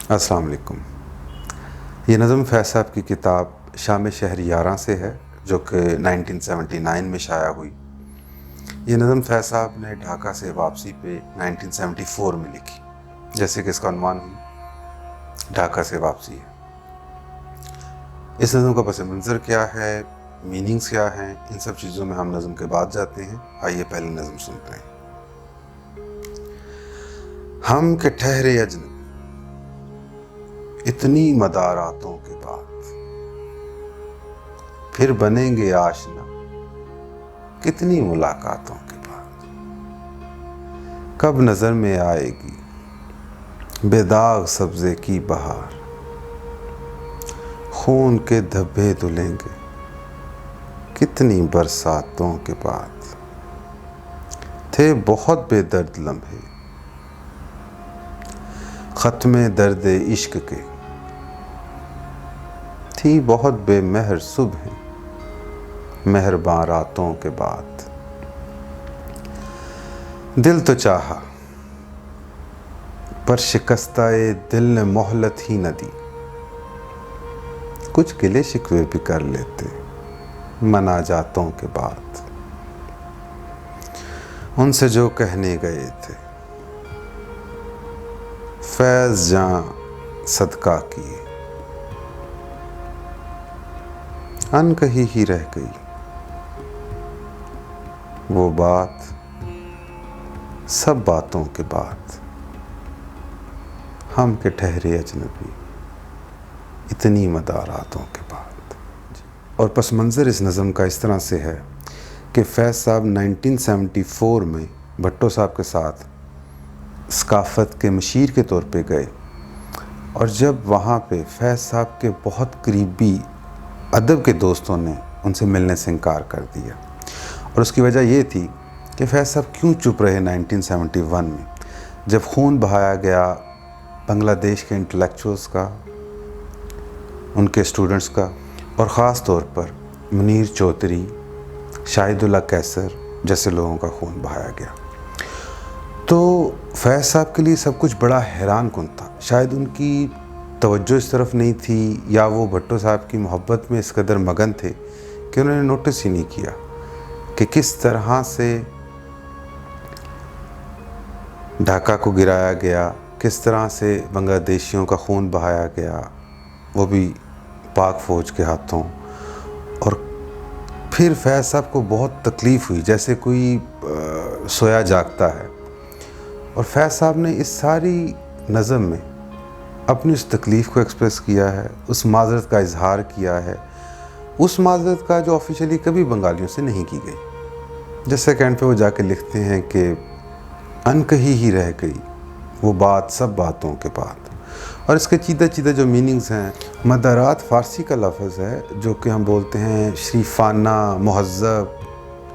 अस्सलाम वालेकुम। ये नज़म फैज़ साहब की किताब शाम शहर 11 से है, जो कि 1979 में शाया हुई। ये नज़म फैज़ साहब ने ढाका से वापसी पे 1974 में लिखी, जैसे कि इसका उन्वान ही ढाका से वापसी है। इस नज़म का पस मंज़र क्या है, मीनिंग्स क्या हैं, इन सब चीज़ों में हम नज़म के बाद जाते हैं। आइए पहले नज़म सुनते हैं। हम के ठहरे अजनबी इतनी मदारातों के बाद, फिर बनेंगे आशना कितनी मुलाकातों के बाद। कब नज़र में आएगी बेदाग सब्ज़े की बहार, खून के धब्बे धुलेंगे कितनी बरसातों के बाद। थे बहुत बेदर्द लम्हे ख़त्मे दर्द इश्क के, थी बहुत बेमहर सुबह मेहरबां रातों के बाद। दिल तो चाहा पर शिकस्ताए दिल ने मोहलत ही न दी, कुछ गिले शिकवे भी कर लेते मनाजातों के बाद। उनसे जो कहने गए थे फैज़ जां सदका किए, अनकही ही रह गई वो बात सब बातों के बाद। हम के ठहरे अजनबी इतनी मदारातों के बाद। और पस मंज़र इस नज़म का इस तरह से है कि फैज़ साहब 1974 में भट्टो साहब के साथ सकाफ़त के मशीर के तौर पे गए, और जब वहाँ पे फैज़ साहब के बहुत करीबी अदब के दोस्तों ने उनसे मिलने से इनकार कर दिया। और उसकी वजह ये थी कि फैज़ साहब क्यों चुप रहे 1971 में, जब खून बहाया गया बांग्लादेश के इंटेलेक्चुअल्स का, उनके स्टूडेंट्स का, और ख़ास तौर पर मुनीर चौधरी, शाहिदुल्लाह कैसर जैसे लोगों का खून बहाया गया। तो फैज़ साहब के लिए सब कुछ बड़ा हैरान कुन था। शायद उनकी तवज्जो इस तरफ नहीं थी, या वो भट्टो साहब की मोहब्बत में इस कदर मगन थे कि उन्होंने नोटिस ही नहीं किया कि किस तरह से ढाका को गिराया गया, किस तरह से बांग्लादेशियों का खून बहाया गया, वो भी पाक फ़ौज के हाथों। और फिर फैज़ साहब को बहुत तकलीफ़ हुई, जैसे कोई सोया जागता है। और फैज़ साहब ने इस सारी नज़म में अपनी उस तकलीफ़ को एक्सप्रेस किया है, उस माज़रत का इजहार किया है, उस माज़रत का जो ऑफिशियली कभी बंगालियों से नहीं की गई। जैसे कैंट पे वो जाके लिखते हैं कि अनकही ही रह गई वो बात सब बातों के बाद। और इसके चीदा चीदा जो मीनिंग्स हैं, मदारात फ़ारसी का लफ्ज़ है, जो कि हम बोलते हैं शरीफाना महज़्ज़ब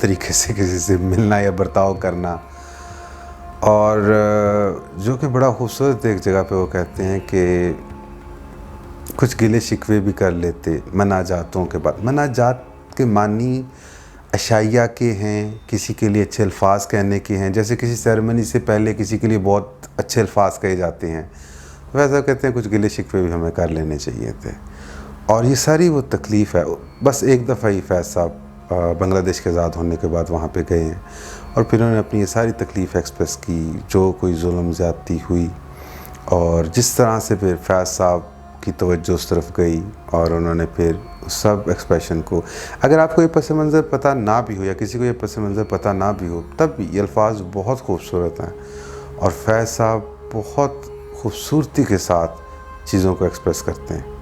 तरीके से किसी से मिलना या बर्ताव करना। और जो कि बड़ा खूबसूरत एक जगह पे वो कहते हैं कि कुछ गिले शिकवे भी कर लेते मनाजातों के बाद। मनाजात के मानी अशाइया के हैं, किसी के लिए अच्छे अल्फाज कहने के हैं, जैसे किसी सेरेमनी से पहले किसी के लिए बहुत अच्छे अल्फाज कहे जाते हैं, वैसा कहते हैं कुछ गिले शिकवे भी हमें कर लेने चाहिए थे। और ये सारी वो तकलीफ़ है। बस एक दफ़ा ही फैज़ साहब बांग्लादेश के आज़ाद होने के बाद वहाँ पे गए हैं, और फिर उन्होंने अपनी ये सारी तकलीफ़ एक्सप्रेस की, जो कोई जुल्म ज़्यादती हुई, और जिस तरह से फिर फैज़ साहब की तवज्जो उस तरफ गई, और उन्होंने फिर सब एक्सप्रेशन को, अगर आपको ये पस मंज़र पता ना भी हो या किसी को ये पस मंज़र पता ना भी हो, तब भी ये अल्फाज बहुत खूबसूरत हैं, और फैज़ साहब बहुत खूबसूरती के साथ चीज़ों को एक्सप्रेस करते हैं।